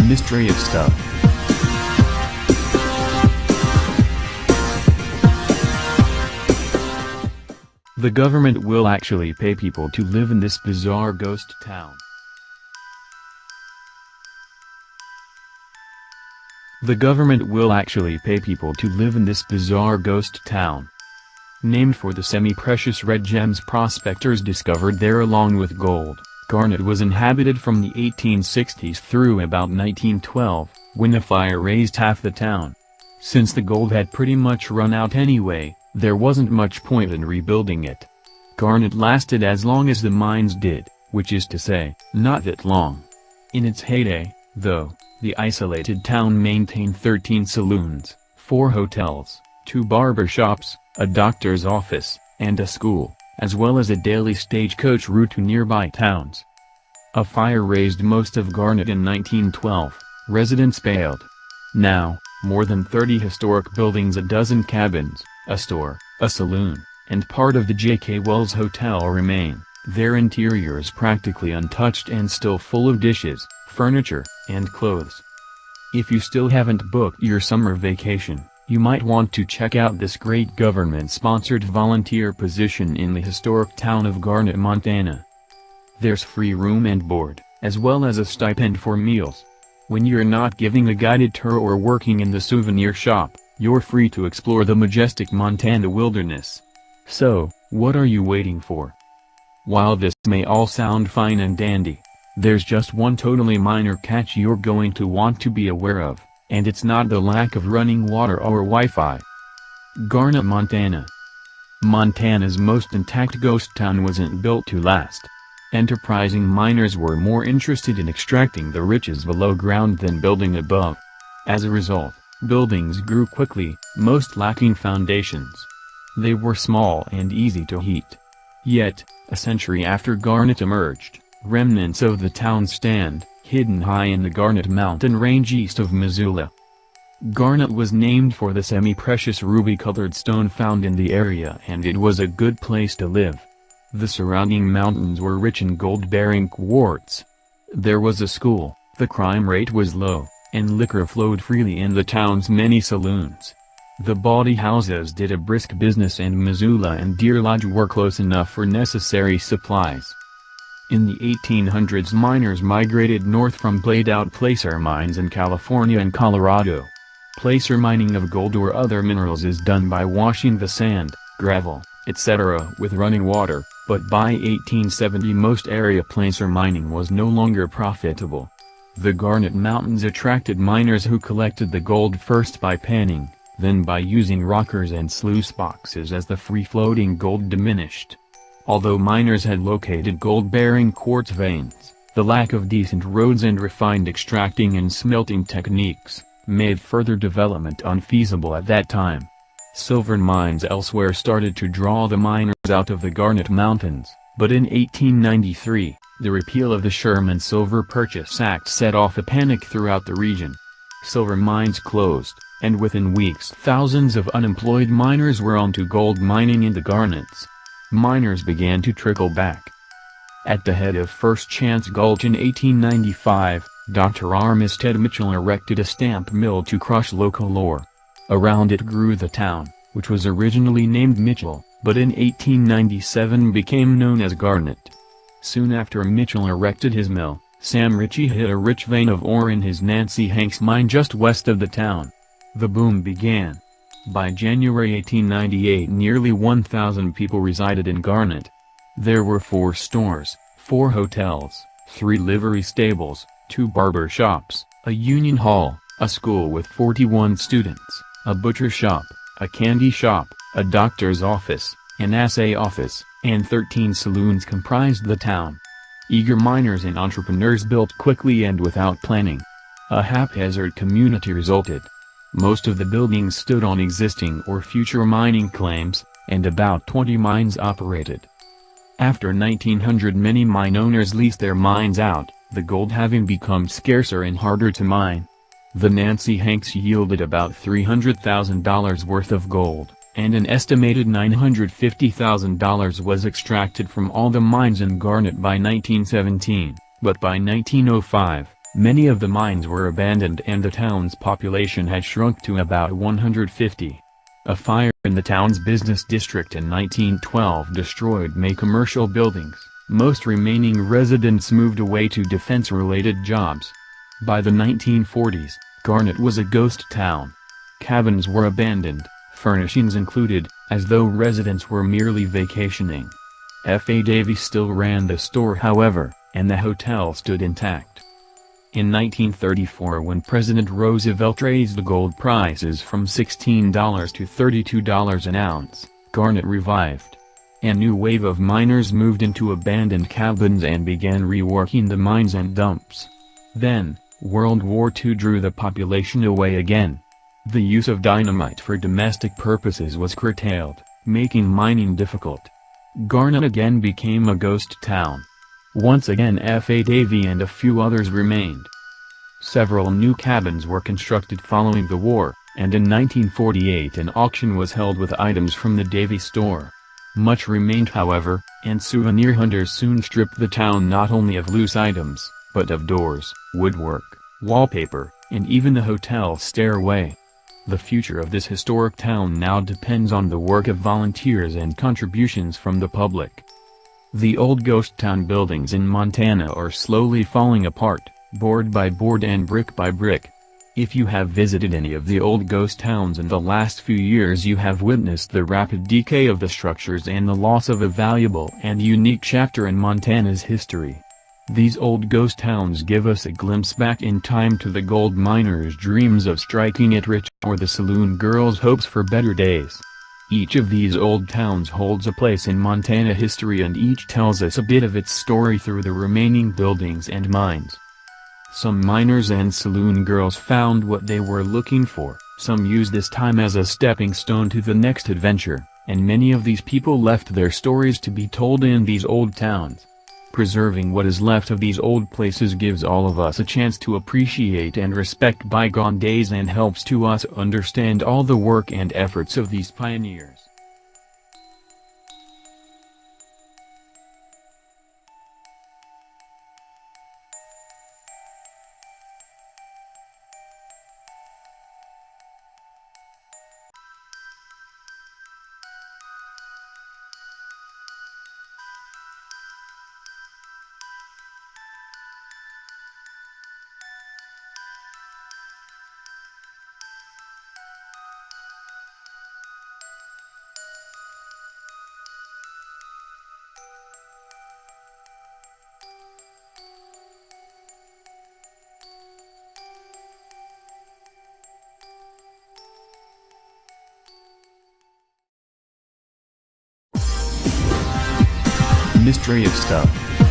Mysterious stuff. The government will actually pay people to live in this bizarre ghost town. The government will actually pay people to live in this bizarre ghost town. Named for the semi-precious red gems prospectors discovered there along with gold, Garnet was inhabited from the 1860s through about 1912, when a fire razed half the town. Since the gold had pretty much run out anyway, there wasn't much point in rebuilding it. Garnet lasted as long as the mines did, which is to say, not that long. In its heyday, though, the isolated town maintained 13 saloons, 4 hotels, 2 barber shops, a doctor's office, and a school, as well as a daily stagecoach route to nearby towns. A fire razed most of Garnet in 1912, residents bailed. Now, more than 30 historic buildings, a dozen cabins, a store, a saloon, and part of the J.K. Wells Hotel remain, their interiors practically untouched and still full of dishes, furniture, and clothes. If you still haven't booked your summer vacation, you might want to check out this great government-sponsored volunteer position in the historic town of Garnet, Montana. There's free room and board, as well as a stipend for meals. When you're not giving a guided tour or working in the souvenir shop, you're free to explore the majestic Montana wilderness. So, what are you waiting for? While this may all sound fine and dandy, there's just one totally minor catch you're going to want to be aware of. And it's not the lack of running water or Wi-Fi. Garnet, Montana. Montana's most intact ghost town wasn't built to last. Enterprising miners were more interested in extracting the riches below ground than building above. As a result, buildings grew quickly, most lacking foundations. They were small and easy to heat. Yet, a century after Garnet emerged, remnants of the town stand, hidden high in the Garnet mountain range east of Missoula. Garnet was named for the semi-precious ruby-colored stone found in the area, and it was a good place to live. The surrounding mountains were rich in gold-bearing quartz. There was a school, the crime rate was low, and liquor flowed freely in the town's many saloons. The bawdy houses did a brisk business, and Missoula and Deer Lodge were close enough for necessary supplies. In the 1800s, miners migrated north from played-out placer mines in California and Colorado. Placer mining of gold or other minerals is done by washing the sand, gravel, etc. with running water, but by 1870 most area placer mining was no longer profitable. The Garnet Mountains attracted miners who collected the gold first by panning, then by using rockers and sluice boxes as the free-floating gold diminished. Although miners had located gold-bearing quartz veins, the lack of decent roads and refined extracting and smelting techniques made further development unfeasible at that time. Silver mines elsewhere started to draw the miners out of the Garnet Mountains, but in 1893, the repeal of the Sherman Silver Purchase Act set off a panic throughout the region. Silver mines closed, and within weeks thousands of unemployed miners were on to gold mining in the Garnets. Miners began to trickle back. At the head of First Chance Gulch in 1895, Dr. Armistead Mitchell erected a stamp mill to crush local ore. Around it grew the town, which was originally named Mitchell, but in 1897 became known as Garnet. Soon after Mitchell erected his mill, Sam Ritchie hit a rich vein of ore in his Nancy Hanks mine just west of the town. The boom began. By January 1898 nearly 1,000 people resided in Garnet. There were 4 stores, 4 hotels, 3 livery stables, 2 barber shops, a union hall, a school with 41 students, a butcher shop, a candy shop, a doctor's office, an assay office, and 13 saloons comprised the town. Eager miners and entrepreneurs built quickly and without planning. A haphazard community resulted. Most of the buildings stood on existing or future mining claims, and about 20 mines operated. After 1900 many mine owners leased their mines out, the gold having become scarcer and harder to mine. The Nancy Hanks yielded about $300,000 worth of gold, and an estimated $950,000 was extracted from all the mines in Garnet by 1917, but by 1905, Many of the mines were abandoned and the town's population had shrunk to about 150. A fire in the town's business district in 1912 destroyed many commercial buildings. Most remaining residents moved away to defense-related jobs. By the 1940s, Garnet was a ghost town. Cabins were abandoned, furnishings included, as though residents were merely vacationing. F.A. Davies still ran the store however, and the hotel stood intact. In 1934, when President Roosevelt raised the gold prices from $16 to $32 an ounce, Garnet revived. A new wave of miners moved into abandoned cabins and began reworking the mines and dumps. Then, World War II drew the population away again. The use of dynamite for domestic purposes was curtailed, making mining difficult. Garnet again became a ghost town. Once again F.A. Davy and a few others remained. Several new cabins were constructed following the war, and in 1948 an auction was held with items from the Davy store. Much remained however, and souvenir hunters soon stripped the town not only of loose items, but of doors, woodwork, wallpaper, and even the hotel stairway. The future of this historic town now depends on the work of volunteers and contributions from the public. The old ghost town buildings in Montana are slowly falling apart, board by board and brick by brick. If you have visited any of the old ghost towns in the last few years, you have witnessed the rapid decay of the structures and the loss of a valuable and unique chapter in Montana's history. These old ghost towns give us a glimpse back in time to the gold miners' dreams of striking it rich or the saloon girls' hopes for better days. Each of these old towns holds a place in Montana history and each tells us a bit of its story through the remaining buildings and mines. Some miners and saloon girls found what they were looking for, some used this time as a stepping stone to the next adventure, and many of these people left their stories to be told in these old towns. Preserving what is left of these old places gives all of us a chance to appreciate and respect bygone days and helps to us understand all the work and efforts of these pioneers. Mystery of Stuff.